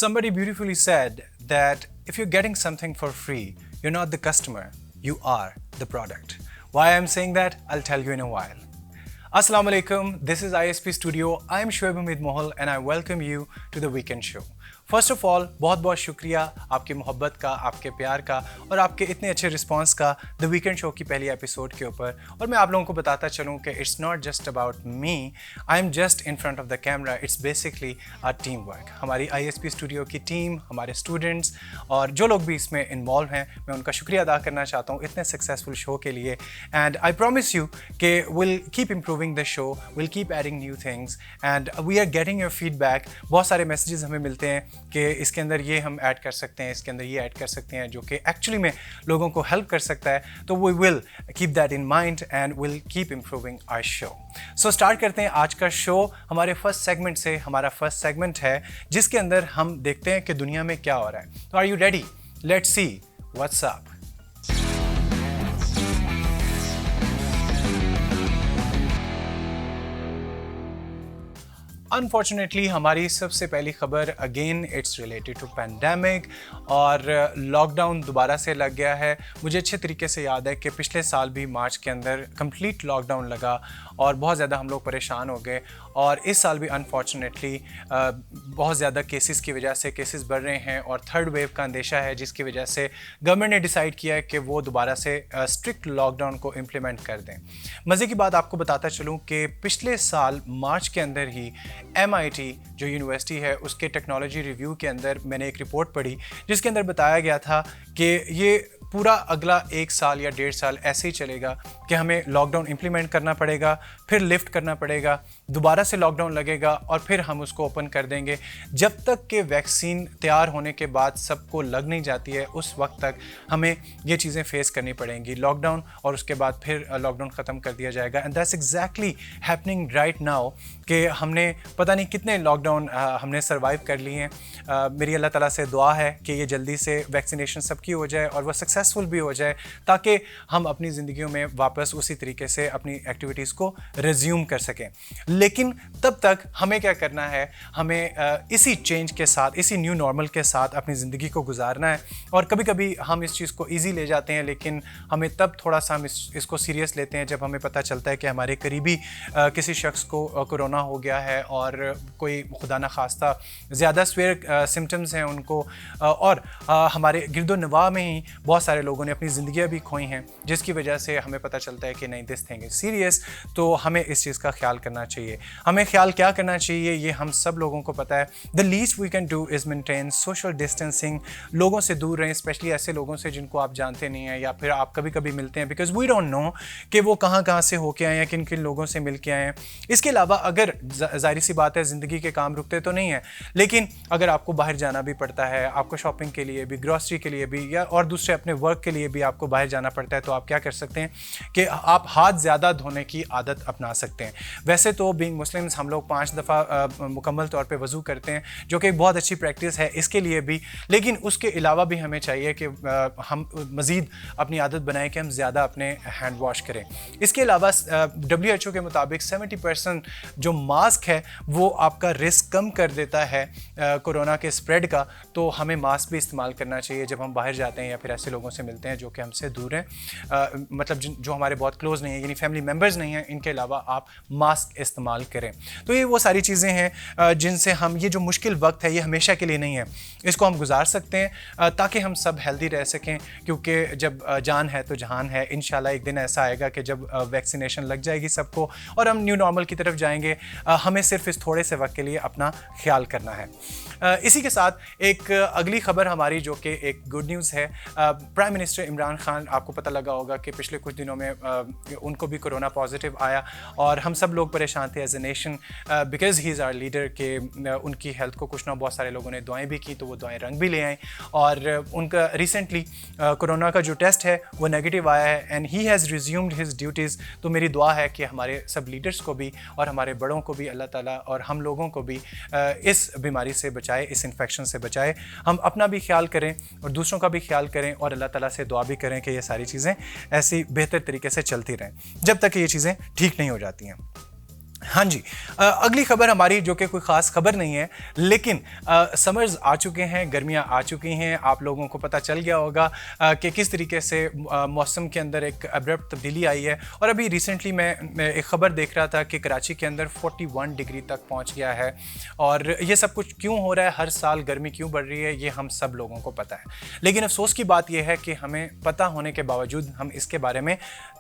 Somebody beautifully said that if you're getting something for free, you're not the customer, you are the product. Why I'm saying that, I'll tell you in a while. Assalamu alaikum, this is ISP Studio. I'm Shoaib Hamid Mohal and I welcome you to the Weekend Show. First of all बहुत बहुत शुक्रिया आपकी मोहब्बत का, आपके प्यार का और आपके इतने अच्छे रिस्पांस का द वीकेंड शो की पहली एपिसोड के ऊपर। और मैं आप लोगों को बताता चलूँ कि it's not just about me, I am just in front of the camera, it's basically our team work. हमारी ISP स्टूडियो की टीम, हमारे स्टूडेंट्स और जो लोग भी इसमें इन्वॉल्व हैं, मैं उनका शुक्रिया अदा करना चाहता हूँ इतने सक्सेसफुल शो के लिए। एंड आई प्रॉमिस यू कि will keep improving the show, will keep adding new things and we are getting your feedback. बहुत सारे मैसेजेस हमें मिलते हैं कि इसके अंदर ये हम ऐड कर सकते हैं, इसके अंदर ये ऐड कर सकते हैं, जो कि एक्चुअली में लोगों को हेल्प कर सकता है। तो we will keep that in mind and will keep improving our show. So start करते हैं आज का शो हमारे फर्स्ट सेगमेंट से। हमारा फर्स्ट सेगमेंट है जिसके अंदर हम देखते हैं कि दुनिया में क्या हो रहा है। तो are you ready? Let's see what's up. Unfortunately हमारी सबसे पहली खबर again it's related to pandemic और लॉकडाउन दोबारा से लग गया है। मुझे अच्छे तरीके से याद है कि पिछले साल भी मार्च के अंदर कंप्लीट लॉकडाउन लगा और बहुत ज़्यादा हम लोग परेशान हो गए। और इस साल भी अनफॉर्चुनेटली बहुत ज़्यादा केसेस की वजह से केसेस बढ़ रहे हैं और थर्ड वेव का अंदेशा है, जिसकी वजह से गवर्नमेंट ने डिसाइड किया है कि वो दोबारा से स्ट्रिक्ट लॉकडाउन को इम्प्लीमेंट कर दें। मज़े की बात आपको बताता चलूँ कि पिछले साल मार्च के अंदर ही MIT जो यूनिवर्सिटी है उसके टेक्नोलॉजी रिव्यू के अंदर मैंने एक रिपोर्ट पढ़ी जिसके अंदर बताया गया था कि ये पूरा अगला 1 साल या 1.5 साल ऐसे ही चलेगा कि हमें लॉकडाउन इम्प्लीमेंट करना पड़ेगा, फिर लिफ्ट करना पड़ेगा, दोबारा से लॉकडाउन लगेगा और फिर हम उसको ओपन कर देंगे। जब तक कि वैक्सीन तैयार होने के बाद सबको लग नहीं जाती है, उस वक्त तक हमें ये चीज़ें फेस करनी पड़ेंगी, लॉकडाउन और उसके बाद फिर लॉकडाउन ख़त्म कर दिया जाएगा। And that's exactly happening right now कि हमने पता नहीं कितने लॉकडाउन हमने सर्वाइव कर लिए हैं। मेरी अल्लाह ताला से दुआ है कि ये जल्दी से वैक्सीनेशन सबकी हो जाए और वह सक्सेसफुल भी हो जाए, ताकि हम अपनी ज़िंदगियों में वापस उसी तरीके से अपनी एक्टिविटीज़ को रिज्यूम कर सकें। लेकिन तब तक हमें क्या करना है, हमें इसी चेंज के साथ, इसी न्यू नॉर्मल के साथ अपनी ज़िंदगी को गुजारना है। और कभी कभी हम इस चीज़ को ईजी ले जाते हैं, लेकिन हमें तब थोड़ा सा हम इसको सीरियस लेते हैं जब हमें पता चलता है कि हमारे करीबी किसी शख्स को कोरोना हो गया है और कोई खुदा न खास्ता ज़्यादा स्वेयर सिम्टम्स हैं उनको, और हमारे गिरदो नवाह में ही बहुत सारे लोगों ने अपनी ज़िंदगियाँ भी खोई हैं, जिसकी वजह से हमें पता चलता है कि नहीं, दिस थिंग इज़ सीरियस। तो हमें इस चीज़ का ख्याल करना चाहिए। हमें ख्याल क्या करना चाहिए ये हम सब लोगों को पता है। The least we can do is maintain social distancing. लोगों से दूर रहें, स्पेशली ऐसे लोगों से जिनको आप जानते नहीं हैं या फिर आप कभी कभी मिलते हैं, बिकॉज वी डोंट नो कि वो कहाँ से होके आए हैं, किन किन लोगों से मिल के आए हैं। इसके अलावा अगर ज़ाहिर सी बात है ज़िंदगी के काम रुकते तो नहीं है, लेकिन अगर आपको बाहर जाना भी पड़ता है, आपको शॉपिंग के लिए भी, ग्रॉसरी के लिए भी, या और दूसरे अपने वर्क के लिए भी आपको बाहर जाना पड़ता है, तो आप क्या कर सकते हैं कि आप हाथ ज़्यादा धोने की आदत अपना सकते हैं। वैसे तो बीइंग मुस्लिम्स हम लोग 5 दफ़ा मुकम्मल तौर पे वज़ू करते हैं, जो कि एक बहुत अच्छी प्रैक्टिस है इसके लिए भी, लेकिन उसके अलावा भी हमें चाहिए कि हम मज़ीद अपनी आदत बनाएं कि हम ज़्यादा अपने हैंड वॉश करें। इसके अलावा WHO के मुताबिक 70% जो मास्क है वो आपका रिस्क कम कर देता है कोरोना के स्प्रेड का। तो हमें मास्क भी इस्तेमाल करना चाहिए जब हम बाहर जाते हैं या फिर ऐसे लोगों से मिलते हैं जो कि हमसे दूर हैं, मतलब जो हमारे बहुत क्लोज नहीं है, यानी फैमिली मेम्बर्स नहीं हैं। इनके अलावा आप मास्क इस्तेमाल करें। तो ये वो सारी चीज़ें हैं जिनसे हम, ये जो मुश्किल वक्त है ये हमेशा के लिए नहीं है, इसको हम गुजार सकते हैं ताकि हम सब हेल्दी रह सकें। क्योंकि जब जान है तो जहान है। इंशाल्लाह एक दिन ऐसा आएगा कि जब वैक्सीनेशन लग जाएगी सबको और हम न्यू नॉर्मल की तरफ जाएंगे। हमें सिर्फ इस थोड़े से वक्त के लिए अपना ख्याल करना है। इसी के साथ एक अगली खबर हमारी जो कि एक गुड न्यूज़ है। प्राइम मिनिस्टर इमरान खान, आपको पता लगा होगा कि पिछले कुछ दिनों में उनको भी कोरोना पॉजिटिव आया और हम सब लोग परेशान थे as a nation, because he is our leader के उनकी हेल्थ को कुछ ना बहुत सारे लोगों ने दुआएं भी की, तो वो दुआएं रंग भी ले आए। और उनका रिसेंटली कोरोना का जो टेस्ट है वो नेगेटिव आया है and he has resumed his duties. तो मेरी दुआ है कि हमारे सब लीडर्स को भी और हमारे बड़ों को भी अल्लाह ताला और हम लोगों को भी इस बीमारी से बचाए, इस इन्फेक्शन से बचाए। हम अपना भी ख्याल करें और दूसरों का भी ख्याल करें और अल्लाह ताला से दुआ भी करें कि ये सारी चीज़ें ऐसी बेहतर तरीके से चलती रहें जब तक ये चीज़ें ठीक नहीं हो जाती हैं। हाँ जी। अगली खबर हमारी जो कि कोई ख़ास खबर नहीं है, लेकिन समर्स आ चुके हैं, गर्मियाँ आ चुकी हैं। आप लोगों को पता चल गया होगा कि किस तरीके से मौसम के अंदर एक अब्रप्ट तब्दीली आई है। और अभी रिसेंटली मैं एक ख़बर देख रहा था कि कराची के अंदर 41 डिग्री तक पहुँच गया है। और ये सब कुछ क्यों हो रहा है, हर साल गर्मी क्यों बढ़ रही है, ये हम सब लोगों को पता है। लेकिन अफसोस की बात यह है कि हमें पता होने के बावजूद हम इसके बारे में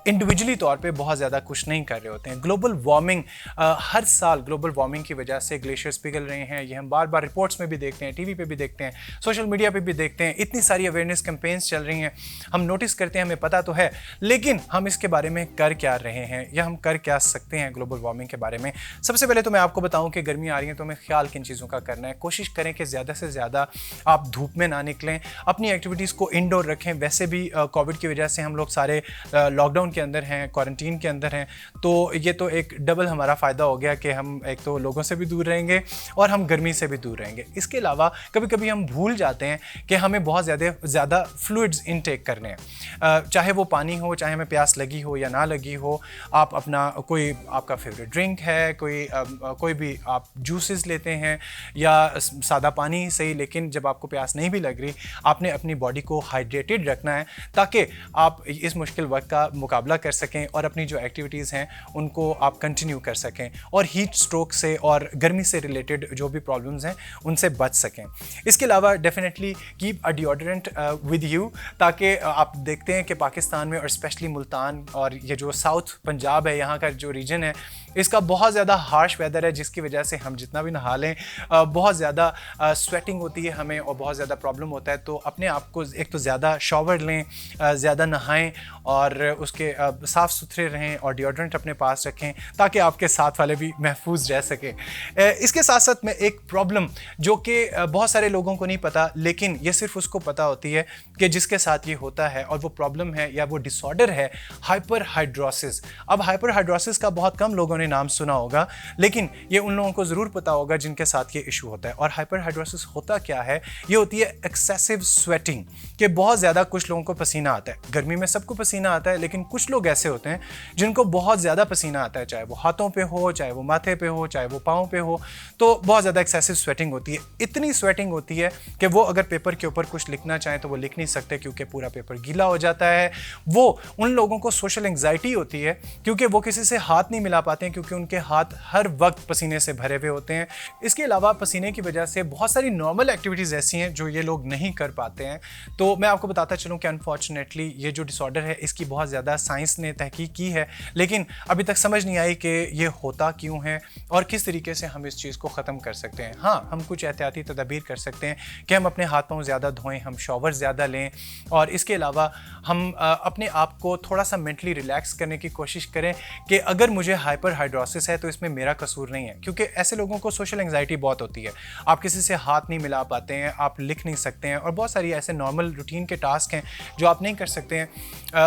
इंडिविजुअली तौर पे बहुत ज़्यादा कुछ नहीं कर रहे होते हैं। ग्लोबल वार्मिंग, हर साल ग्लोबल वार्मिंग की वजह से ग्लेशियर्स पिघल रहे हैं। ये हम बार बार रिपोर्ट्स में भी देखते हैं, टीवी पे भी देखते हैं, सोशल मीडिया पे भी देखते हैं। इतनी सारी अवेयरनेस कैंपेन्स चल रही हैं, हम नोटिस करते हैं, हमें पता तो है, लेकिन हम इसके बारे में कर क्या रहे हैं या हम कर क्या सकते हैं ग्लोबल वार्मिंग के बारे में। सबसे पहले तो मैं आपको बताऊँ कि गर्मी आ रही है तो हमें ख्याल किन चीज़ों का करना है। कोशिश करें कि ज़्यादा से ज़्यादा आप धूप में ना निकलें, अपनी एक्टिविटीज़ को इंडोर रखें। वैसे भी कोविड की वजह से हम लोग सारे लॉकडाउन के अंदर हैं, क्वारंटीन के अंदर हैं, तो ये तो एक डबल हमारा फ़ायदा हो गया कि हम एक तो लोगों से भी दूर रहेंगे और हम गर्मी से भी दूर रहेंगे। इसके अलावा कभी कभी हम भूल जाते हैं कि हमें बहुत ज़्यादा फ्लूइड्स इनटेक करने हैं, चाहे वो पानी हो, चाहे हमें प्यास लगी हो या ना लगी हो। आप अपना कोई आपका फेवरेट ड्रिंक है, कोई भी आप जूसेस लेते हैं या सादा पानी सही, लेकिन जब आपको प्यास नहीं भी लग रही, आपने अपनी बॉडी को हाइड्रेटेड रखना है ताकि आप इस मुश्किल वक्त का मुकाबला कर सकें और अपनी जो एक्टिविटीज़ हैं उनको आप कंटिन्यू कर सकें और हीट स्ट्रोक से और गर्मी से रिलेटेड जो भी प्रॉब्लम्स हैं उनसे बच सकें। इसके अलावा definitely keep a deodorant with you, ताकि आप देखते हैं कि पाकिस्तान में और स्पेशली मुल्तान और ये जो साउथ पंजाब है, यहाँ का जो रीजन है, इसका बहुत ज़्यादा हार्श वेदर है, जिसकी वजह से हम जितना भी नहा लें बहुत ज़्यादा स्वेटिंग होती है हमें और बहुत ज़्यादा प्रॉब्लम होता है। तो अपने आप को एक तो ज़्यादा शावर लें, ज़्यादा नहाएं और उसके साफ़ सुथरे रहें और डिओड्रेंट अपने पास रखें ताकि आपके साथ वाले भी महफूज रह सकें। इसके साथ साथ में एक प्रॉब्लम जो कि बहुत सारे लोगों को नहीं पता, लेकिन ये सिर्फ उसको पता होती है कि जिसके साथ ये होता है, और वो प्रॉब्लम है या वो डिसऑर्डर है हाइपर हाइड्रोसिस। अब हाइपर हाइड्रोसिस का बहुत कम लोगों ने नाम सुना होगा, लेकिन ये उन लोगों को ज़रूर पता होगा जिनके साथ ये इशू होता है। और हाइपर हाइड्रोसिस होता क्या है? ये होती है एक्सेसिव स्वेटिंग, कि बहुत ज़्यादा कुछ लोगों को पसीना आता है। गर्मी में सबको पसीना आता है, लेकिन कुछ लोग ऐसे होते हैं जिनको बहुत ज़्यादा पसीना आता है, चाहे वो हाथों पे हो, चाहे वो माथे पे हो, चाहे वो पाँव पे हो, तो बहुत ज़्यादा एक्सेसिव स्वेटिंग होती है। इतनी स्वेटिंग होती है कि वो अगर पेपर के ऊपर कुछ लिखना चाहें तो वो लिख नहीं सकते क्योंकि पूरा पेपर गीला हो जाता है। वो उन लोगों को सोशल एंग्जाइटी होती है क्योंकि वो किसी से हाथ नहीं मिला पाते हैं, क्योंकि उनके हाथ हर वक्त पसीने से भरे हुए होते हैं। इसके अलावा पसीने की वजह से बहुत सारी नॉर्मल एक्टिविटीज़ ऐसी हैं जो ये लोग नहीं कर पाते हैं। तो मैं आपको बताता चलूँ कि अनफॉर्चुनेटली ये जो डिसऑर्डर है इसकी बहुत ज़्यादा साइंस ने तहकीक की है, लेकिन अभी तक समझ नहीं आई कि ये होता क्यों है और किस तरीके से हम इस चीज़ को ख़त्म कर सकते हैं। हाँ, हम कुछ एहतियाती तदबीर कर सकते हैं कि हम अपने हाथ पाँव ज़्यादा धोएं, हम शॉवर ज़्यादा लें, और इसके अलावा हम अपने आप को थोड़ा सा मेंटली रिलैक्स करने की कोशिश करें कि अगर मुझे हाइपर हाइड्रोसिस है तो इसमें मेरा कसूर नहीं है। क्योंकि ऐसे लोगों को सोशल एंग्जाइटी बहुत होती है, आप किसी से हाथ नहीं मिला पाते हैं, आप लिख नहीं सकते हैं, और बहुत सारी ऐसे नॉर्मल रूटीन के टास्क हैं जो आप नहीं कर सकते हैं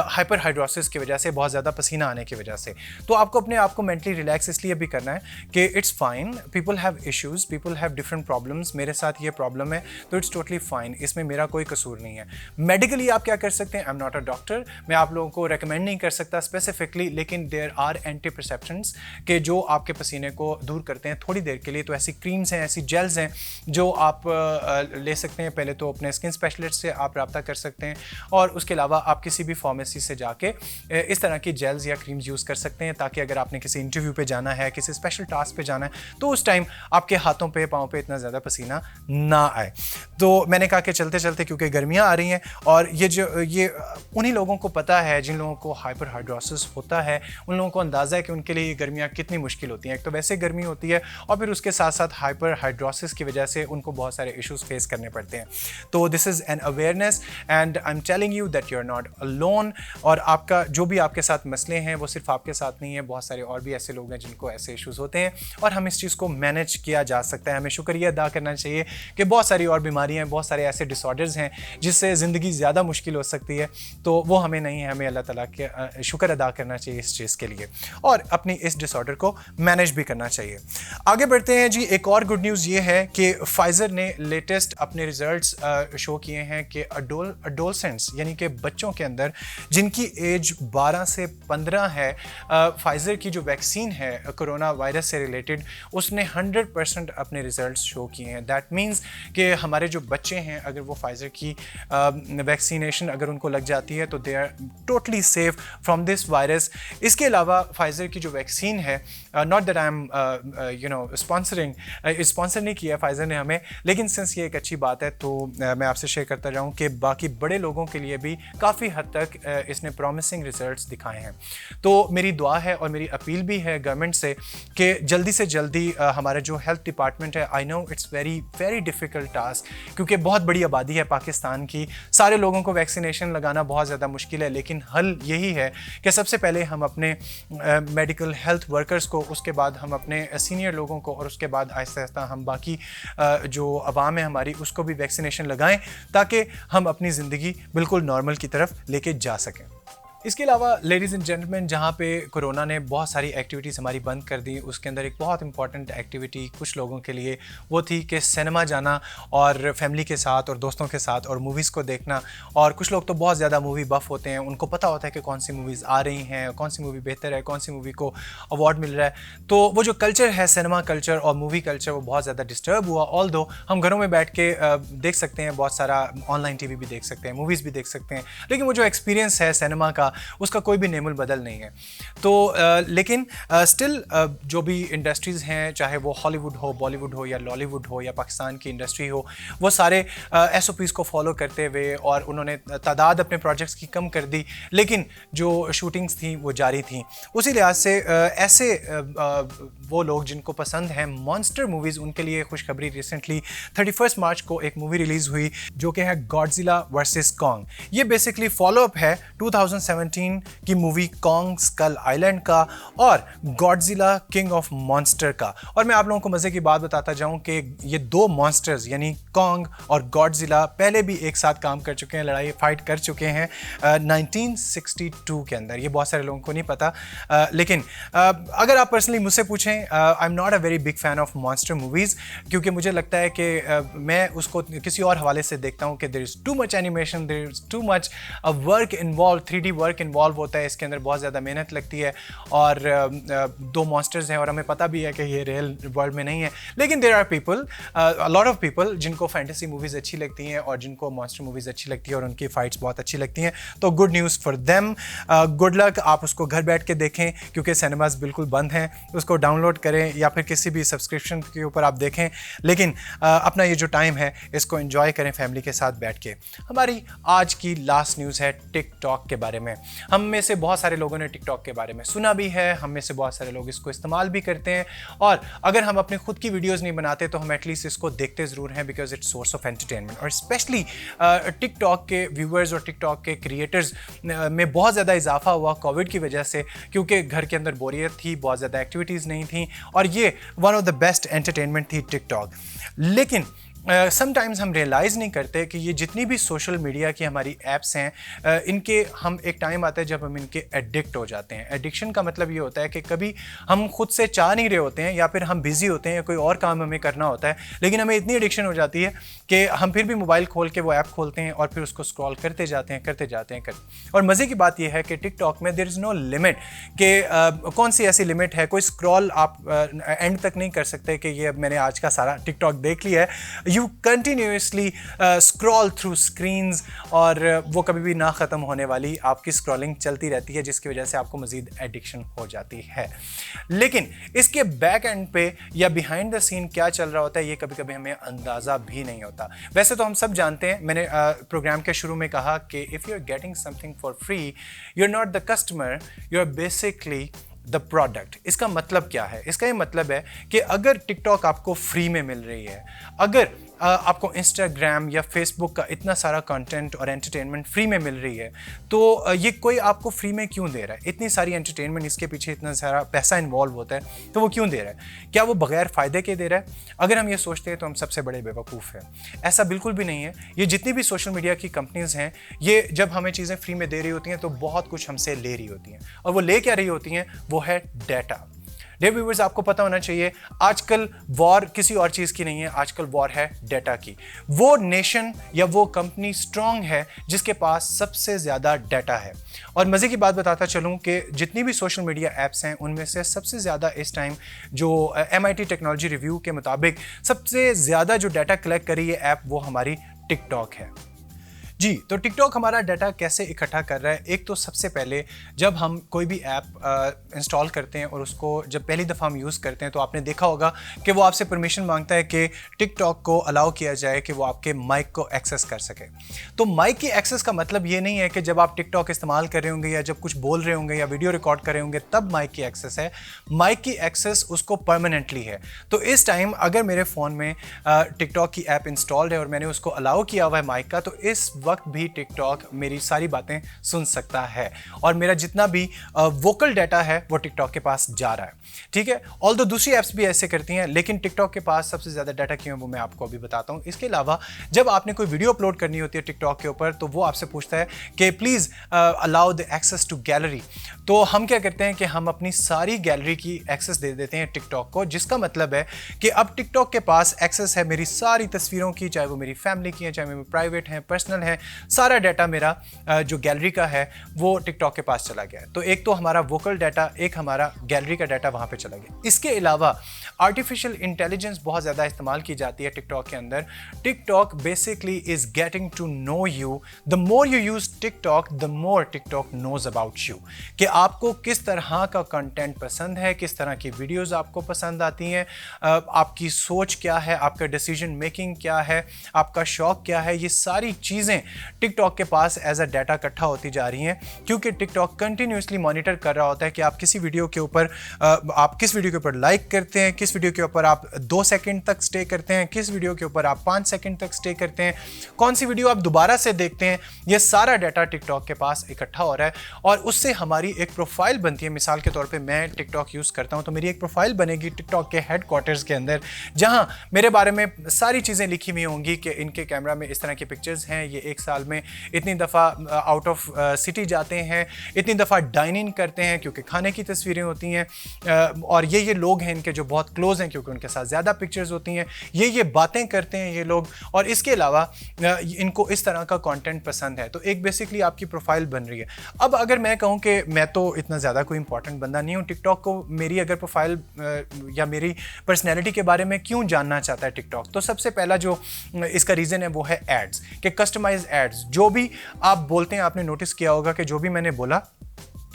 हाइपर हाइड्रोसिस की वजह से, बहुत ज़्यादा पसीना आने की वजह से। तो आपको अपने आप को मेंटली रिलैक्स इसलिए भी करना है कि it's fine, people have issues, people have different problems. मेरे साथ ये प्रॉब्लम है तो इट्स टोटली फाइन, इसमें मेरा कोई कसूर नहीं है। मेडिकली आप क्या कर सकते हैं? I am not a doctor, मैं आप लोगों को रेकमेंड नहीं कर सकता स्पेसिफिकली, लेकिन देयर आर एंटीपरसेप्शंस के जो आपके पसीने को दूर करते हैं थोड़ी देर के लिए। तो ऐसी क्रीम्स हैं, ऐसी जेल्स हैं जो आप ले सकते हैं। पहले तो अपने स्किन स्पेशलिस्ट से आप रब्ता कर सकते हैं, और उसके अलावा आप किसी भी फार्मेसी से जाके इस तरह की जेल्स या क्रीम्स यूज़ कर सकते हैं, ताकि अगर आपने किसी इंटरव्यू पे जाना है, किसी स्पेशल टास्क पे जाना है, तो उस टाइम आपके हाथों पे, पाँव पे इतना ज़्यादा पसीना ना आए। तो मैंने कहा कि चलते चलते, क्योंकि गर्मियाँ आ रही हैं और ये उन्हीं लोगों को पता है जिन लोगों को हाइपर हाइड्रोसिस होता है, उन लोगों को अंदाज़ा है कि उनके लिए ये गर्मियाँ कितनी मुश्किल होती हैं। एक तो वैसे गर्मी होती है और फिर उसके साथ साथ हाइपर हाइड्रोसिस की वजह से उनको बहुत सारे इश्यूज़ फेस करने पड़ते हैं। तो this is an awareness and I am telling you that you are not alone. और आपका जो भी आपके साथ मसले हैं वो सिर्फ आपके साथ नहीं है, बहुत सारे और भी ऐसे लोग हैं जिनको ऐसे इश्यूज़ होते हैं, और हम इस चीज़ को मैनेज किया जा सकता है। हमें शुक्रिया अदा करना चाहिए कि बहुत सारी और बीमारियाँ हैं, बहुत सारे ऐसे डिसऑर्डर्स हैं जिससे ज़िंदगी ज़्यादा मुश्किल हो सकती है, तो वो हमें नहीं है। हमें अल्लाह ताला के शुक्र अदा करना चाहिए इस चीज़ के लिए, और अपनी इस डिसऑर्डर को मैनेज भी करना चाहिए। आगे बढ़ते हैं जी। एक और गुड न्यूज़ ये है कि फाइज़र ने लेटेस्ट अपने रिजल्ट्स शो किए हैं कि अडोलसेंट्स यानी कि बच्चों के अंदर जिनकी एज 12 से 15 है, फाइज़र की जो वैक्सीन है कोरोना वायरस से रिलेटेड, उसने 100% अपने रिजल्ट्स शो किए हैं। दैट मीन्स कि हमारे जो बच्चे हैं, अगर वो फाइज़र की वैक्सीनेशन अगर उनको लग जाती है तो they are totally safe from this virus. इसके अलावा फाइज़र की जो वैक्सीन है, not that I am sponsor नहीं किया फाइज़र ने हमें, लेकिन सिंस ये एक अच्छी बात है तो मैं आपसे शेयर करता रहूँ कि बाकी बड़े लोगों के लिए भी काफ़ी हद तक इसने प्रॉमिसिंग रिजल्ट्स दिखाए हैं। तो मेरी दुआ है और मेरी अपील भी है गवर्नमेंट से कि जल्दी से जल्दी हमारा जो हेल्थ डिपार्टमेंट है, I know it's very very difficult task, क्योंकि बहुत बड़ी आबादी है पाकिस्तान की, सारे लोगों को वैक्सीनेशन लगाना बहुत ज़्यादा मुश्किल है, लेकिन हल यही है कि सबसे पहले हम अपने मेडिकल हेल्थ वर्कर्स को, उसके बाद हम अपने सीनियर लोगों को, और उसके बाद आहिस्ता आहिस्ता हम बाकी जो आवाम है हमारी उसको भी वैक्सीनेशन लगाएं, ताकि हम अपनी ज़िंदगी बिल्कुल नॉर्मल की तरफ लेके जा सकें। इसके अलावा लेडीज़ एंड जेंटलमैन, जहाँ पे कोरोना ने बहुत सारी एक्टिविटीज़ हमारी बंद कर दी, उसके अंदर एक बहुत इंपॉर्टेंट एक्टिविटी कुछ लोगों के लिए वो थी कि सिनेमा जाना और फैमिली के साथ और दोस्तों के साथ और मूवीज़ को देखना। और कुछ लोग तो बहुत ज़्यादा मूवी बफ़ होते हैं, उनको पता होता है कि कौन सी मूवीज़ आ रही हैं, कौन सी मूवी बेहतर है, कौन सी मूवी को अवार्ड मिल रहा है। तो वो जो कल्चर है, सिनेमा कल्चर और मूवी कल्चर, वो बहुत ज़्यादा डिस्टर्ब हुआ। ऑल्दो हम घरों में बैठ के देख सकते हैं, बहुत सारा ऑनलाइन TV भी देख सकते हैं, मूवीज़ भी देख सकते हैं, लेकिन वो जो एक्सपीरियंस है सिनेमा का, उसका कोई भी नेमुल बदल नहीं है। तो लेकिन स्टिल जो भी इंडस्ट्रीज़ हैं, चाहे वो हॉलीवुड हो, बॉलीवुड हो या लॉलीवुड हो या पाकिस्तान की इंडस्ट्री हो, वो सारे SOPs को फॉलो करते हुए, और उन्होंने तादाद अपने प्रोजेक्ट्स की कम कर दी, लेकिन जो शूटिंग्स थी वो जारी थी। उसी लिहाज से ऐसे वो लोग जिनको पसंद हैं मॉन्स्टर मूवीज़, उनके लिए खुशखबरी। रिसेंटली 31 मार्च को एक मूवी रिलीज़ हुई जो कि है गॉडजिला वर्सेस कॉन्ग। ये बेसिकली फॉलोअप है 2017 की मूवी कॉन्ग स्कल आइलैंड का और गॉडजिला किंग ऑफ मॉन्स्टर का। और मैं आप लोगों को मज़े की बात बताता जाऊं कि ये दो मॉन्स्टर्स यानी कॉन्ग और गॉडजिला पहले भी एक साथ काम कर चुके हैं, लड़ाई फाइट कर चुके हैं 1962 के अंदर। ये बहुत सारे लोगों को नहीं पता, लेकिन अगर आप पर्सनली मुझसे पूछें, I am not a very big fan of monster movies, क्योंकि मुझे लगता है कि मैं उसको किसी और हवाले से देखता हूँ कि there is too much animation, there is too much work involve, 3D work involve होता है इसके अंदर, बहुत ज़्यादा मेहनत लगती है। और दो मॉन्स्टर्स हैं और हमें पता भी है कि ये रियल वर्ल्ड में नहीं है, लेकिन there are people, a lot of people जिनको फैंटेसी मूवीज़ अच्छी लगती हैं और जिनको मॉन्स्टर मूवीज़ अच्छी लगती है और उनकी फाइट्स बहुत अच्छी लगती हैं। तो good news for them, good luck. आप उसको घर बैठ के देखें, क्योंकि सिनेमाज बिल्कुल बंद हैं, उसको डाउनलोड करें या फिर किसी भी सब्सक्रिप्शन के ऊपर आप देखें, लेकिन अपना ये जो टाइम है इसको एंजॉय करें फैमिली के साथ बैठ के। हमारी आज की लास्ट न्यूज़ है टिकटॉक के बारे में। हम में से बहुत सारे लोगों ने टिकटॉक के बारे में सुना भी है, हम में से बहुत सारे लोग इसको इस्तेमाल भी करते हैं, और अगर हम अपनी खुद की वीडियोस नहीं बनाते तो हम एटलीस्ट इसको देखते ज़रूर हैं, because it's source of entertainment. और स्पेशली टिकटॉक के व्यूअर्स और टिकटॉक के क्रिएटर्स में बहुत ज़्यादा इजाफा हुआ कोविड की वजह से, क्योंकि घर के अंदर बोरियत थी, बहुत ज़्यादा एक्टिविटीज़ नहीं थी, और ये one of the best entertainment थी टिकटॉक। लेकिन समटाइम्स हम रियलाइज़ नहीं करते कि ये जितनी भी सोशल मीडिया की हमारी ऐप्स हैं, इनके हम एक टाइम आता है जब हम इनके एडिक्ट हो जाते हैं। एडिक्शन का मतलब ये होता है कि कभी हम खुद से चाह नहीं रहे होते हैं, या फिर हम बिज़ी होते हैं या कोई और काम हमें करना होता है, लेकिन हमें इतनी एडिक्शन हो जाती है कि हम फिर भी मोबाइल खोल के वो ऐप खोलते हैं और फिर उसको स्क्रॉल करते जाते हैं। और मज़े की बात यह है कि टिकटॉक में देयर इज़ नो लिमिट, कि कौन सी ऐसी लिमिट है, कोई स्क्रॉल आप एंड तक नहीं कर सकते कि ये अब मैंने आज का सारा टिकटॉक देख लिया है। You continuously scroll through screens, और वो कभी भी ना ख़त्म होने वाली आपकी स्क्रॉलिंग चलती रहती है, जिसकी वजह से आपको मज़ीद एडिक्शन हो जाती है। लेकिन इसके बैक एंड पे या बिहाइंड द सीन क्या चल रहा होता है, ये कभी कभी हमें अंदाज़ा भी नहीं होता। वैसे तो हम सब जानते हैं, मैंने प्रोग्राम के शुरू में कहा कि if you are getting something for free, you are not the customer, you are basically the product. इसका मतलब क्या है? इसका ये मतलब है कि अगर टिकटॉक आपको फ्री में मिल रही है, अगर आपको इंस्टाग्राम या फेसबुक का इतना सारा कंटेंट और एंटरटेनमेंट फ्री में मिल रही है, तो ये कोई आपको फ्री में क्यों दे रहा है? इतनी सारी एंटरटेनमेंट, इसके पीछे इतना सारा पैसा इन्वॉल्व होता है, तो वो क्यों दे रहा है? क्या वो बगैर फ़ायदे के दे रहा है? अगर हम ये सोचते हैं तो हम सबसे बड़े बेवकूफ़ हैं। ऐसा बिल्कुल भी नहीं है। ये जितनी भी सोशल मीडिया की कंपनीज़ हैं, ये जब हमें चीज़ें फ्री में दे रही होती हैं तो बहुत कुछ हमसे ले रही होती हैं, और वो ले क्या रही होती हैं? वो है डाटा। डियर व्यूअर्स, आपको पता होना चाहिए आजकल वॉर किसी और चीज़ की नहीं है, आजकल वॉर है डेटा की। वो नेशन या वो कंपनी स्ट्रांग है जिसके पास सबसे ज़्यादा डाटा है। और मज़े की बात बताता चलूँ कि जितनी भी सोशल मीडिया ऐप्स हैं उनमें से सबसे ज़्यादा इस टाइम जो MIT टेक्नोलॉजी रिव्यू के मुताबिक सबसे ज़्यादा जो डाटा कलेक्ट करी है ऐप, वो हमारी टिकटॉक है। जी, तो टिकटॉक हमारा डाटा कैसे इकट्ठा कर रहा है? एक तो सबसे पहले जब हम कोई भी ऐप इंस्टॉल करते हैं और उसको जब पहली दफ़ा हम यूज़ करते हैं तो आपने देखा होगा कि वो आपसे परमिशन मांगता है कि टिकटॉक को अलाउ किया जाए कि वो आपके माइक को एक्सेस कर सके। तो माइक की एक्सेस का मतलब ये नहीं है कि जब आप टिकटॉक इस्तेमाल कर रहे होंगे या जब कुछ बोल रहे होंगे या वीडियो रिकॉर्ड कर रहे होंगे तब माइक की एक्सेस है। माइक की एक्सेस उसको परमानेंटली है। तो इस टाइम अगर मेरे फ़ोन में टिकटॉक की ऐप इंस्टॉल्ड है और मैंने उसको अलाउ किया हुआ है माइक का, तो इस वक्त भी टिकटॉक मेरी सारी बातें सुन सकता है और मेरा जितना भी वोकल डाटा है वो टिकटॉक के पास जा रहा है। ठीक है, ऑल्दो दूसरी ऐप्स भी ऐसे करती हैं, लेकिन टिकटॉक के पास सबसे ज़्यादा डाटा क्यों है वो मैं आपको अभी बताता हूँ। इसके अलावा जब आपने कोई वीडियो अपलोड करनी होती है टिकटॉक के ऊपर तो वो आपसे पूछता है कि please allow the access to gallery. तो हम क्या करते हैं कि हम अपनी सारी गैलरी की एक्सेस दे देते हैं टिकटॉक को, जिसका मतलब है कि अब टिकटॉक के पास एक्सेस है मेरी सारी तस्वीरों की, चाहे वो मेरी फैमिली की है, चाहे मेरी प्राइवेट है, पर्सनल है, सारा डाटा मेरा जो गैलरी का है वो टिकटॉक के पास चला गया है। तो एक तो हमारा वोकल डाटा, एक हमारा गैलरी का डाटा वहाँ पे चला गया। इसके अलावा आर्टिफिशियल इंटेलिजेंस बहुत ज़्यादा इस्तेमाल की जाती है टिकटॉक के अंदर। TikTok basically is getting to know you. The more you use TikTok the more TikTok knows about you, कि आपको किस तरह का कंटेंट पसंद है, किस तरह की वीडियोस आपको पसंद आती हैं, आपकी सोच क्या है, आपका डिसीजन मेकिंग क्या है, आपका शौक क्या है, ये सारी चीज़ें टिकटॉक के पास एज अ डाटा इकट्ठा होती जा रही हैं, क्योंकि टिकटॉक कंटिन्यूसली मॉनिटर कर रहा होता है कि आप किसी वीडियो के ऊपर आप किस वीडियो के ऊपर लाइक करते हैं, किस वीडियो के ऊपर आप 2 सेकंड तक स्टे करते हैं, किस वीडियो के ऊपर आप 5 सेकंड तक स्टे करते हैं, कौन सी वीडियो आप दोबारा से देखते हैं। ये सारा डाटा टिकटॉक के पास इकट्ठा हो रहा है और उससे हमारी एक प्रोफाइल बनती है। मिसाल के तौर पे मैं टिकटॉक यूज़ करता हूँ तो मेरी एक प्रोफाइल बनेगी टिकटॉक के हेडक्वार्टर्स के अंदर, जहाँ मेरे बारे में सारी चीज़ें लिखी हुई होंगी कि इनके कैमरा में इस तरह की पिक्चर्स हैं, ये एक साल में इतनी दफ़ा आउट ऑफ सिटी जाते हैं, इतनी दफ़ा डाइन इन करते हैं क्योंकि खाने की तस्वीरें होती हैं, और ये लोग हैं इनके जो बहुत क्लोज हैं क्योंकि उनके साथ ज़्यादा पिक्चर्स होती हैं, ये बातें करते हैं ये लोग, और इसके अलावा इनको इस तरह का कंटेंट पसंद है। तो एक बेसिकली आपकी प्रोफाइल बन रही है। अब अगर मैं कहूँ कि मैं तो इतना ज़्यादा कोई इंपॉर्टेंट बंदा नहीं हूँ, टिकटॉक को मेरी अगर प्रोफाइल या मेरी पर्सनैलिटी के बारे में क्यों जानना चाहता है टिकटॉक, तो सबसे पहला जो इसका रीज़न है वो है एड्स, कि कस्टमाइज एड्स। जो भी आप बोलते हैं, आपने नोटिस किया होगा कि जो भी मैंने बोला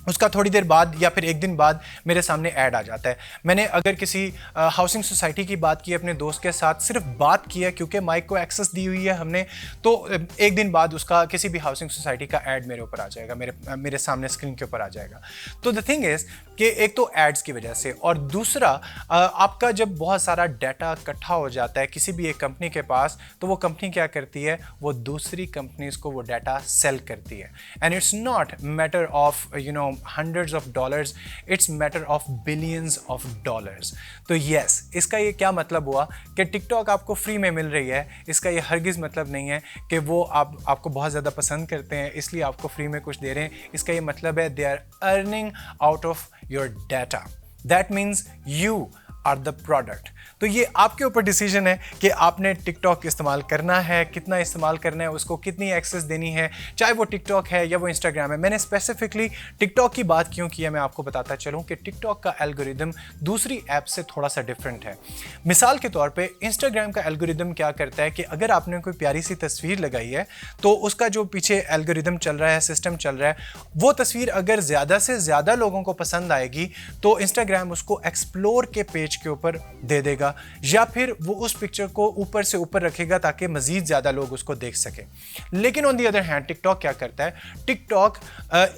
उसका थोड़ी देर बाद या फिर एक दिन बाद मेरे सामने ऐड आ जाता है। मैंने अगर किसी हाउसिंग सोसाइटी की बात की अपने दोस्त के साथ, सिर्फ बात किया क्योंकि माइक को एक्सेस दी हुई है हमने, तो एक दिन बाद उसका किसी भी हाउसिंग सोसाइटी का ऐड मेरे ऊपर आ जाएगा, मेरे सामने स्क्रीन के ऊपर आ जाएगा। तो द थिंग इज़ कि एक तो एड्स की वजह से, और दूसरा आपका जब बहुत सारा डाटा इकट्ठा हो जाता है किसी भी एक कंपनी के पास, तो वो कंपनी क्या करती है, वो दूसरी कंपनीज़ को वो डाटा सेल करती है। And it's not matter of hundreds of dollars, it's matter of billions of dollars। तो yes, इसका ये क्या मतलब हुआ कि टिकटॉक आपको फ्री में मिल रही है, इसका ये हरगिज़ मतलब नहीं है कि वो आपको बहुत ज़्यादा पसंद करते हैं इसलिए आपको फ्री में कुछ दे रहे हैं। इसका ये मतलब है they are earning out of your data. That means you are the product. तो ये आपके ऊपर डिसीजन है कि आपने टिकटॉक इस्तेमाल करना है, कितना इस्तेमाल करना है, उसको कितनी एक्सेस देनी है, चाहे वो टिकटॉक है या वो इंस्टाग्राम है। मैंने स्पेसिफिकली टिकटॉक की बात क्यों की है, मैं आपको बताता चलूँ कि टिकटॉक का एल्गोरिदम दूसरी ऐप से थोड़ा सा डिफरेंट है। मिसाल के तौर पे इंस्टाग्राम का एल्गोरिदम क्या करता है कि अगर आपने कोई प्यारी सी तस्वीर लगाई है तो उसका जो पीछे एल्गोरिदम चल रहा है, सिस्टम चल रहा है, वो तस्वीर अगर ज़्यादा से ज़्यादा लोगों को पसंद आएगी तो इंस्टाग्राम उसको एक्सप्लोर के पेज के ऊपर दे देगा, या फिर वो उस पिक्चर को ऊपर से ऊपर रखेगा ताकि मजीद ज्यादा लोग उसको देख सकें। लेकिन on the other hand TikTok क्या करता है, टिकटॉक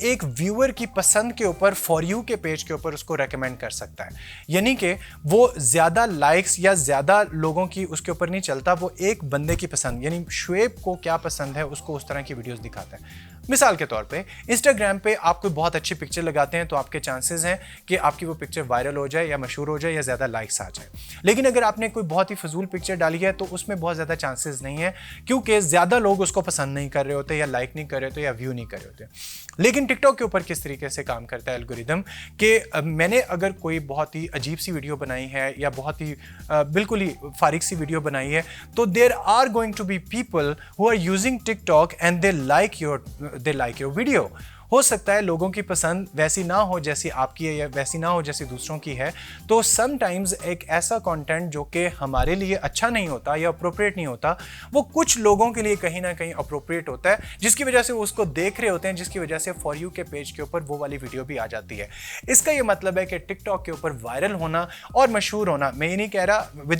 एक व्यूअर की पसंद के ऊपर फॉर यू के पेज के ऊपर उसको रेकमेंड कर सकता है, यानी कि वो ज्यादा लाइक्स या ज्यादा लोगों की उसके ऊपर नहीं चलता, वो एक बंदे की पसंद, यानी शुएब को क्या पसंद है उसको उस तरह की वीडियोस दिखाता है। मिसाल के तौर पे इंस्टाग्राम पे आप कोई बहुत अच्छी पिक्चर लगाते हैं तो आपके चांसेस हैं कि आपकी वो पिक्चर वायरल हो जाए या मशहूर हो जाए या ज़्यादा लाइक्स आ जाए। लेकिन अगर आपने कोई बहुत ही फजूल पिक्चर डाली है तो उसमें बहुत ज़्यादा चांसेस नहीं है, क्योंकि ज़्यादा लोग उसको पसंद नहीं कर रहे होते या लाइक नहीं कर रहे होते या व्यू नहीं कर रहे होते। लेकिन टिकटॉक के ऊपर किस तरीके से काम करता है एल्गोरिदम कि मैंने अगर कोई बहुत ही अजीब सी वीडियो बनाई है या बहुत ही बिल्कुल ही फारिग सी वीडियो बनाई है, तो there are going to be people who are using TikTok and they like your video. हो सकता है लोगों की पसंद वैसी ना हो जैसी आपकी है या वैसी ना हो जैसी दूसरों की है, तो समटाइम्स एक ऐसा कंटेंट जो कि हमारे लिए अच्छा नहीं होता या अप्रोप्रिएट नहीं होता, वो कुछ लोगों के लिए कहीं ना कहीं अप्रोप्रिएट होता है, जिसकी वजह से वो उसको देख रहे होते हैं, जिसकी वजह से फॉर यू के पेज के ऊपर वो वाली वीडियो भी आ जाती है। इसका ये मतलब है कि टिकटॉक के ऊपर वायरल होना और मशहूर होना, मैं ये नहीं कह रहा with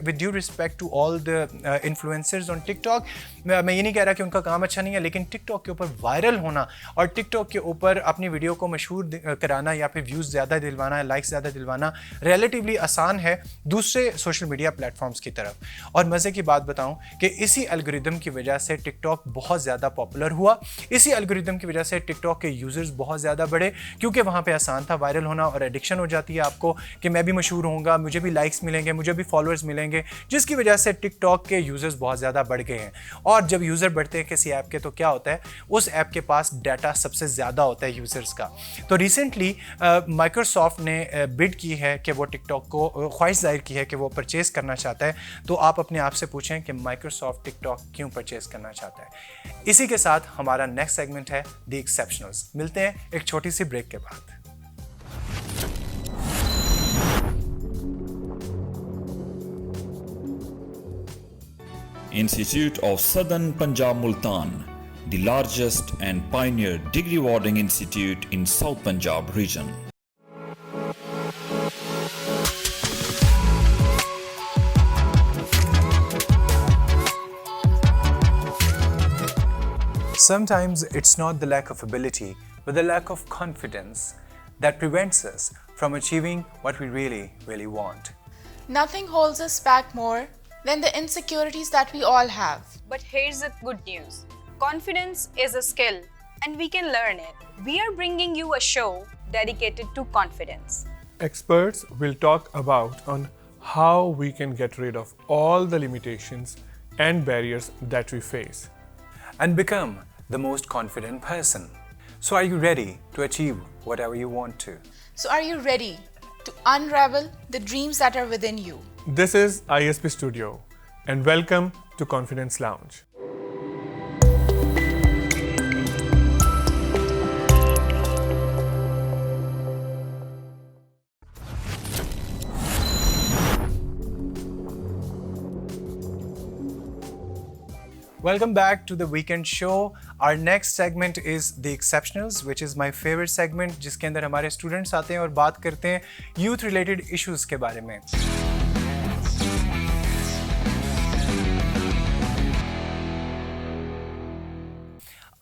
due respect to all the influencers on TikTok, मैं ये नहीं कह रहा कि उनका काम अच्छा नहीं है, लेकिन टिकटॉक के ऊपर वायरल होना और टिकटॉक के ऊपर अपनी वीडियो को मशहूर कराना या फिर व्यूज़ ज़्यादा दिलवाना, लाइक्स ज़्यादा दिलवाना रिलेटिवली आसान है दूसरे सोशल मीडिया प्लेटफॉर्म्स की तरफ। और मज़े की बात बताऊं कि इसी एल्गोरिदम की वजह से टिकटॉक बहुत ज़्यादा पॉपुलर हुआ, इसी एल्गोरिदम की वजह से टिकटॉक के यूज़र्स बहुत ज़्यादा बढ़े, क्योंकि वहाँ पे आसान था वायरल होना और एडिक्शन हो जाती है आपको कि मैं भी मशहूर होऊंगा, मुझे भी लाइक्स मिलेंगे, मुझे भी फॉलोअर्स मिलेंगे, जिसकी वजह से टिकटॉक के यूज़र्स बहुत ज़्यादा बढ़ गए हैं। और जब यूज़र बढ़ते हैं किसी ऐप के तो क्या होता है, उस ऐप के पास डाटा सबसे ज़्यादा होता है यूज़र्स का। तो रिसेंटली माइक्रोसॉफ्ट ने बिड की है कि वो टिकटॉक को ख्वाहिश जाहिर की है कि वो परचेज़ करना चाहता है। तो आप अपने आप से पूछें कि माइक्रोसॉफ्ट टिकटॉक क्यों परचेज़ करना चाहता है। इसी के साथ हमारा नेक्स्ट सेगमेंट है द एक्सेप्शनल्स। मिलते हैं एक छोटी सी ब्रेक के बाद। Institute of Southern Punjab Multan, the largest and pioneer degree awarding institute in South Punjab region. Sometimes it's not the lack of ability, but the lack of confidence that prevents us from achieving what we really want. Nothing holds us back more than the insecurities that we all have. But here's the good news. Confidence is a skill and we can learn it. We are bringing you a show dedicated to confidence. Experts will talk about on how we can get rid of all the limitations and barriers that we face and become the most confident person. So are you ready to achieve whatever you want to? So are you ready to unravel the dreams that are within you? This is ISP Studio and welcome to Confidence Lounge. Welcome back to the weekend show. Our next segment is the exceptionals, which is my favorite segment, जिसके अंदर हमारे students आते हैं और बात करते हैं youth related issues के बारे में।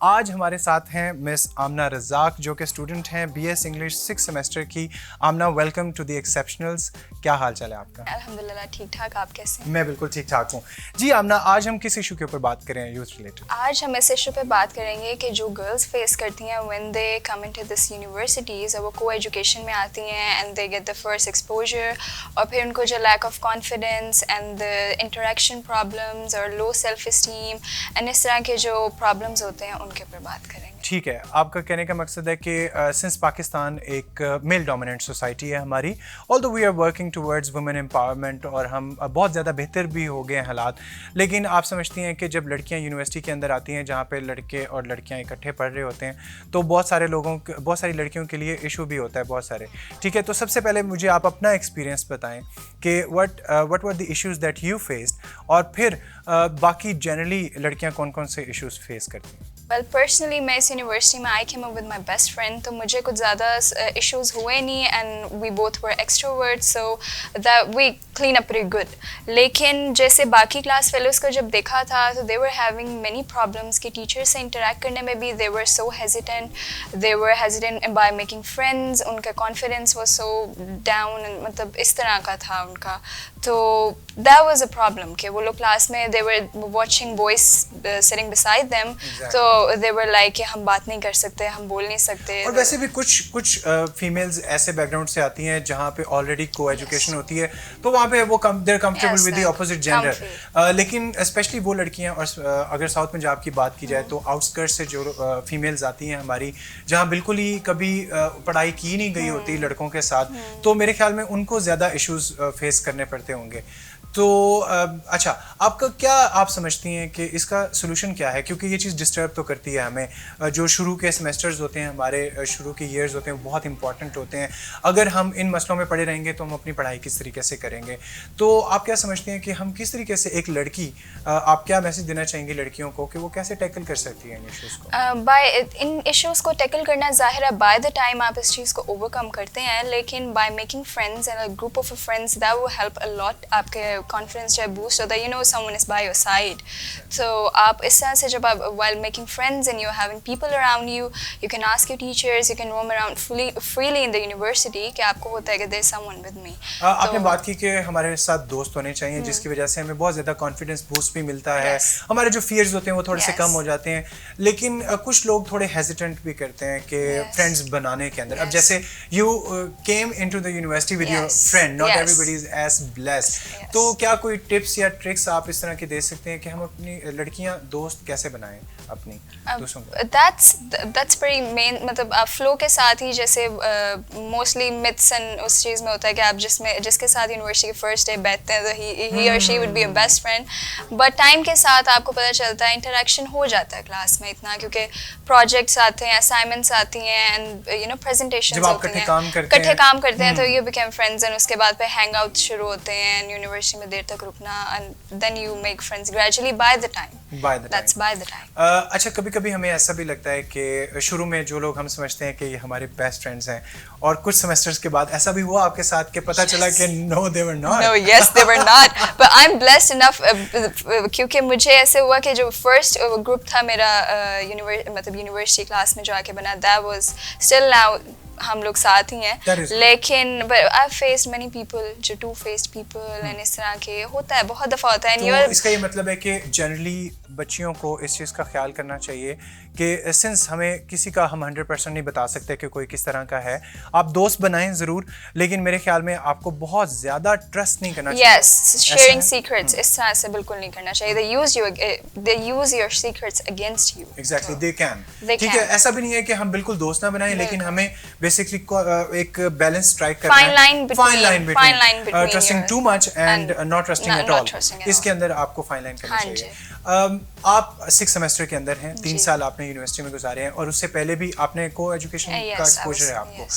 आज हमारे साथ हैं मिस आमना रज़ाक, जो कि स्टूडेंट हैं BS इंग्लिश 6th सेमेस्टर की। आमना, वेलकम टू द एक्सेप्शनल्स। क्या हाल चाल है आपका? अल्हम्दुलिल्लाह ठीक ठाक, आप कैसे हैं? मैं बिल्कुल ठीक ठाक हूँ जी। आमना, आज हम किस इशू के ऊपर बात करें यूथ रिलेटेड? आज हम इस इशू पे बात करेंगे कि जो गर्ल्स फेस करती हैं when they come into this universities, और वो को एजुकेशन में आती हैं and they get the first exposure, और फिर उनको जो lack of confidence and the interaction problems और लो सेल्फ इस्टीम एंड इस तरह के जो प्रॉब्लम्स होते हैं उनके ऊपर बात करेंगे। ठीक है, आपका कहने का मकसद है कि सिंस पाकिस्तान एक मेल डोमिनेंट सोसाइटी है हमारी, although we are working towards women empowerment और हम बहुत ज़्यादा बेहतर भी हो गए हैं हालात, लेकिन आप समझती हैं कि जब लड़कियां यूनिवर्सिटी के अंदर आती हैं जहाँ पे लड़के और लड़कियां इकट्ठे पढ़ रहे होते हैं, तो बहुत सारी लड़कियों के लिए इशू भी होता है बहुत सारे। ठीक है, तो सबसे पहले मुझे आप अपना एक्सपीरियंस बताएं कि what were the issues that you faced, और फिर बाकी जनरली लड़कियाँ कौन कौन से इश्यूज़ फेस करती हैं। वेल पर्सनली मैं इस यूनिवर्सिटी में I came up with my best friend, तो मुझे कुछ ज़्यादा इश्यूज़ हुए नहीं and we both were extrovert, so that we clean up pretty good. लेकिन जैसे बाकी क्लास फेलोज़ को जब देखा था तो दे वर हैविंग मैनी प्रॉब्लम्स कि टीचर से इंटरेक्ट करने में भी दे वर सो हेजिटेंट बाय मेकिंग फ्रेंड्स, उनका कॉन्फिडेंस वो सो डाउन, मतलब इस तरह का था उनका। तो दैट वाज अ प्रॉब्लम कि वो लोग क्लास में they were watching boys sitting beside them, तो they were like कि हम बात नहीं कर सकते, हम बोल नहीं सकते. और वैसे भी कुछ फीमेल्स ऐसे बैकग्राउंड से आती हैं जहाँ पे ऑलरेडी को एजुकेशन होती है, तो वहाँ पे वो there comfortable with the opposite gender. लेकिन स्पेशली वो लड़कियाँ, और अगर साउथ पंजाब की बात की जाए तो आउटस्कर्ट से जो फीमेल्स आती हैं हमारी, जहाँ बिल्कुल ही कभी पढ़ाई की नहीं गई होती लड़कों के साथ, तो मेरे ख्याल में उनको ज़्यादा इश्यूज फेस करने पड़ते होंगे. तो अच्छा, आपका क्या आप समझती हैं कि इसका सोल्यूशन क्या है? क्योंकि ये चीज़ डिस्टर्ब तो करती है हमें. जो शुरू के सेमेस्टर्स होते हैं हमारे, शुरू के ईयर्स होते हैं, वो बहुत इंपॉर्टेंट होते हैं. अगर हम इन मसलों में पड़े रहेंगे तो हम अपनी पढ़ाई किस तरीके से करेंगे? तो आप क्या समझती हैं कि हम किस तरीके से एक लड़की, आप क्या मैसेज देना चाहेंगी लड़कियों को कि वो कैसे टैकल कर सकती है इन इश्यूज़ को? इन इश्यूज़ को टैकल करना ज़ाहिर है बाय द टाइम आप इस चीज़ को ओवरकम करते हैं, लेकिन by making friends and a group of friends that will help a lot. आपके कॉन्फिडेंस जो बूस्ट होता है, you know someone is by your side. तो आप इस तरह से जब आप while making friends and you are having people around you, you can ask your teachers, you can roam around freely in the university कि आपको होता है कि देयर इज समवन विद मी. आपने बात की कि हमारे साथ दोस्त होने चाहिए जिसकी वजह से हमें बहुत ज़्यादा कॉन्फिडेंस बूस्ट भी मिलता है. हमारे जो फियर्स होते हैं वो थोड़े से कम हो जाते हैं. लेकिन कुछ लोग थोड़े हेजिटेंट भी करते हैं कि फ्रेंड्स बनाने के अंदर. अब जैसे you came into the university with your friend, not everybody is as blessed. तो क्या कोई टिप्स या ट्रिक्स आप इस तरह के दे सकते हैं कि हम अपनी लड़कियां दोस्त कैसे बनाएं अपनी दोस्तों को? That's very main. मतलब आप फ्लो के साथ ही, जैसे मोस्टली मिथ्स एंड उस चीज़ में होता है कि आप जिसके साथ यूनिवर्सिटी के फर्स्ट डे बैठते हैं तो ही और she would be a best friend. But time के साथ आपको पता चलता है इंटरेक्शन हो जाता है क्लास में इतना, क्योंकि प्रोजेक्ट्स आते हैं, असाइनमेंट्स आती हैं एंड यू नो प्रेजेंटेशंस होती हैं, इकट्ठे काम करते हैं, तो यू बिकम फ्रेंड्स. एंड उसके बाद पे हैंग आउट शुरू होते हैं एंड यूनिवर्सिटी में देर तक रुकना, and then you make friends gradually by the time. That's by the time. अच्छा, कभी कभी हमें ऐसा भी लगता है कि शुरू में जो लोग हम समझते हैं कि ये हमारे बेस्ट फ्रेंड्स हैं, और कुछ सेमेस्टर्स के बाद ऐसा भी हुआ आपके साथ कि पता चला कि no they were not. No, yes they were not. But I'm blessed enough क्योंकि मुझे ऐसे हुआ कि जो फर्स्ट ग्रुप था मेरा मतलब यूनिवर्सिटी क्लास में जो आके बना, that was still now हम लोग साथ ही हैं. लेकिन but I've faced many people, जो two-faced people and इस तरह के होता है, बहुत दफ़ा होता है. तो इसका ये मतलब है कि जनरली बच्चियों को इस चीज़ का ख्याल करना चाहिए कि सिंस हमें किसी का हम 100% नहीं बता सकते कि कोई किस तरह का है, आप दोस्त बनाएं ज़रूर, लेकिन मेरे ख्याल में आपको बहुत ज़्यादा ट्रस्ट नहीं करना चाहिए. Yes, sharing secrets इस तरह से बिल्कुल नहीं करना चाहिए. They use your secrets against you. Exactly, they can. ठीक है, ऐसा भी नहीं है कि हम बिल्कुल दोस्त ना बनाएं, लेकिन हमें बेसिकली एक बैलेंस स्ट्राइक करना है. Fine line between trusting too much and not trusting at all. इसके अंदर आपको फाइन लाइन करना चाहिए. आप 6 सेमेस्टर के अंदर हैं, 3 साल आपने यूनिवर्सिटी में गुजारे हैं, और उससे पहले भी आपने को एजुकेशन का एक्सपोजर है आपको.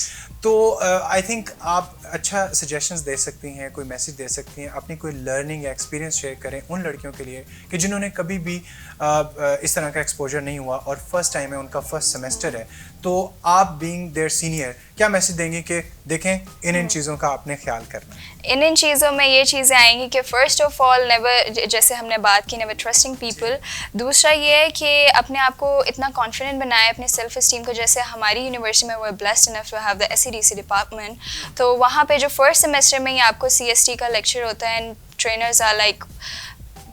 तो आई थिंक आप अच्छा सजेशंस दे सकती हैं, कोई मैसेज दे सकती हैं, अपनी कोई लर्निंग या एक्सपीरियंस शेयर करें उन लड़कियों के लिए कि जिन्होंने कभी भी इस तरह का एक्सपोजर नहीं हुआ और फर्स्ट टाइम है, उनका फर्स्ट सेमेस्टर है. तो आप बीइंग देयर सीनियर क्या मैसेज देंगे कि देखें इन चीज़ों का आपने ख्याल करना है? इन चीज़ों में ये चीज़ें आएंगी कि फ़र्स्ट ऑफ ऑल नेवर, जैसे हमने बात की, नेवर ट्रस्टिंग पीपल. दूसरा ये है कि अपने आप को इतना कॉन्फिडेंट बनाए, अपने सेल्फ इस्टीम को. जैसे हमारी यूनिवर्सिटी में वो blessed enough to have the SCDC department, तो वहाँ पे जो फर्स्ट सेमेस्टर में ही आपको CST का लेक्चर होता है एंड ट्रेनर्स आर लाइक,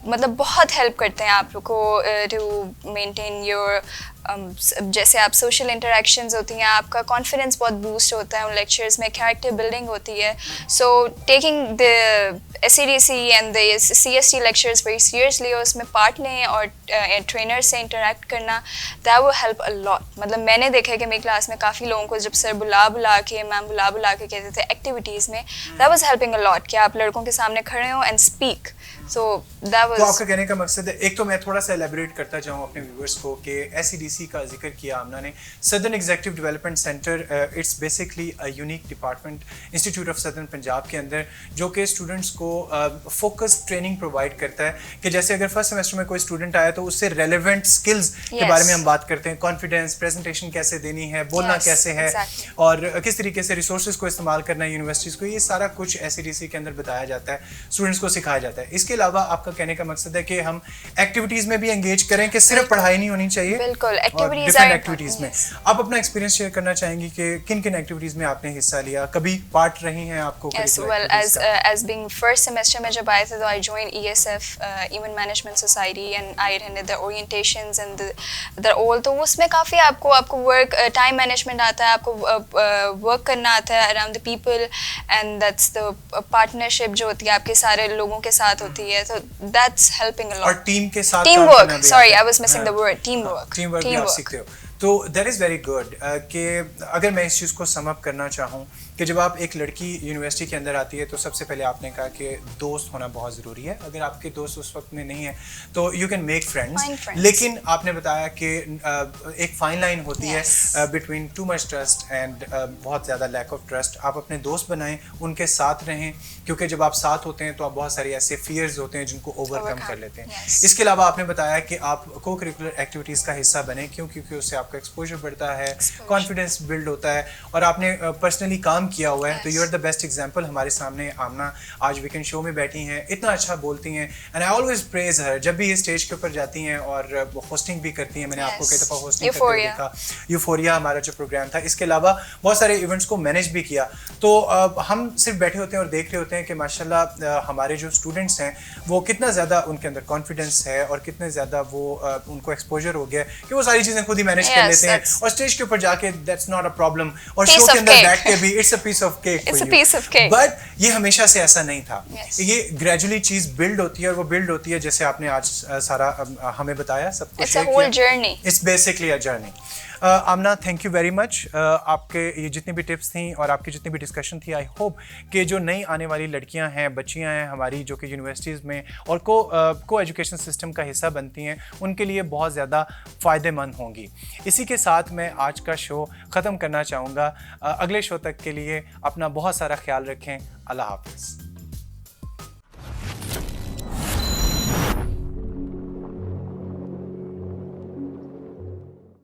मतलब बहुत हेल्प करते हैं आप लोग को टू मेंटेन योर जैसे आप सोशल इंटरेक्शंस होती हैं, आपका कॉन्फिडेंस बहुत बूस्ट होता है उन लेक्चर्स में, कैरेक्टर बिल्डिंग होती है. So taking the SCDC and the CST lectures very seriously, और उसमें पार्ट लें और ट्रेनर से इंटरेक्ट करना, that will help a lot. मतलब मैंने देखा है कि मेरी क्लास में काफ़ी लोगों को जब सर बुला के मैम बुला के कहते थे एक्टिविटीज़ में, that was helping a lot कि आप लड़कों के सामने खड़े हो and speak. So that was. तो आपका कहने का मकसद है, एक तो मैं थोड़ा सा एलैबोरेट करता जाऊँ अपने व्यूअर्स को कि SCDC का जिक्र किया आमना ने, southern executive development centre. It's basically a unique department institute of southern Punjab के अंदर, जो कि स्टूडेंट्स को फोकस ट्रेनिंग प्रोवाइड करता है कि जैसे अगर फर्स्ट सेमेस्टर में कोई स्टूडेंट आया तो उससे रेलेवेंट स्किल्स के बारे में हम बात करते हैं. कॉन्फिडेंस, प्रेजेंटेशन कैसे देनी है, बोलना कैसे है, और किस तरीके से रिसोर्सेज को इस्तेमाल करना है यूनिवर्सिटीज़ को, ये सारा कुछ SCDC के अंदर बताया जाता है, स्टूडेंट्स को सिखाया जाता है. इसके अलावा आपका कहने का मकसद है कि हम एक्टिविटीज़ में भी एंगेज करें, कि सिर्फ पढ़ाई नहीं होनी चाहिए, बिल्कुल एक्टिविटीज़ में. आप अपना एक्सपीरियंस शेयर करना चाहेंगी कि किन किन एक्टिविटीज़ में आपने हिस्सा लिया, कभी पार्ट रही हैं आपको? Yes, well, as being first first semester में जब आए थे तो I join ESF event management society and I attended the orientations and the all. तो उसमें काफ़ी आपको वर्क टाइम मैनेजमेंट आता है, आपको वर्क करना आता है around the people, and that's the partnership जो होती है आपके सारे लोगों के साथ होती है, तो दैट्स हेल्पिंग अ लॉट। और टीम के साथ team work, sorry I was missing the word, team work. Team work भी आप सीखते हो, तो दैट इज़ वेरी गुड। कि अगर मैं इस चीज़ को सम अप करना चाहूँ कि जब आप एक लड़की यूनिवर्सिटी के अंदर आती है तो सबसे पहले आपने कहा कि दोस्त होना बहुत ज़रूरी है। अगर आपके दोस्त उस वक्त में नहीं है तो यू कैन मेक फ्रेंड्स, लेकिन आपने बताया कि एक फाइन लाइन होती है between too much trust and बहुत ज़्यादा लैक ऑफ ट्रस्ट। आप अपने दोस्त बनाएं, उनके साथ रहें, क्योंकि जब आप साथ होते हैं तो आप बहुत सारे ऐसे फियर्स होते हैं जिनको ओवरकम कर लेते हैं। इसके अलावा आपने बताया कि आप को करिकुलर एक्टिविटीज़ का हिस्सा बने, क्योंकि उससे आपका एक्सपोजर बढ़ता है, कॉन्फिडेंस बिल्ड होता है, और आपने पर्सनली काम किया हुआ है। तो you are the best example. हमारे सामने आमना आज वीकेंड शो में बैठी हैं, इतना अच्छा बोलती हैं, एंड आई ऑलवेज प्रेज हर। जब भी ये स्टेज के ऊपर जाती हैं और होस्टिंग भी करती हैं, मैंने आपको कई दफ़ा होस्टिंग करते हुए देखा, यूफोरिया हमारा जो प्रोग्राम था, इसके अलावा बहुत सारे इवेंट्स को मैनेज भी किया। तो हम सिर्फ बैठे होते हैं और देख रहे होते हैं कि माशाल्लाह हमारे जो स्टूडेंट्स हैं वो कितना ज़्यादा उनके अंदर कॉन्फिडेंस है और कितने ज़्यादा वो उनको एक्सपोजर हो गया कि वो सारी चीज़ें खुद ही मैनेज कर लेते हैं, और स्टेज के ऊपर जाके दैट्स नॉट अ प्रॉब्लम, और शो के अंदर बैठ के भी it's a piece of cake for you. But ये हमेशा से ऐसा नहीं था, ये ग्रेजुअली चीज़ बिल्ड होती है, और वो बिल्ड होती है जैसे आपने आज सारा हमें बताया, सब कुछ it's basically a journey. Aamna, thank you very much. आपके ये जितनी भी टिप्स थी और आपकी जितनी भी डिस्कशन थी, आई होप कि जो नई आने वाली लड़कियां हैं, बच्चियां हैं हमारी, जो कि यूनिवर्सिटीज़ में और को एजुकेशन सिस्टम का हिस्सा बनती हैं, उनके लिए बहुत ज़्यादा फ़ायदेमंद होंगी। इसी के साथ मैं आज का शो ख़त्म करना चाहूँगा। अगले शो तक के लिए अपना बहुत सारा ख्याल रखें। अल्लाह हाफ़िज़।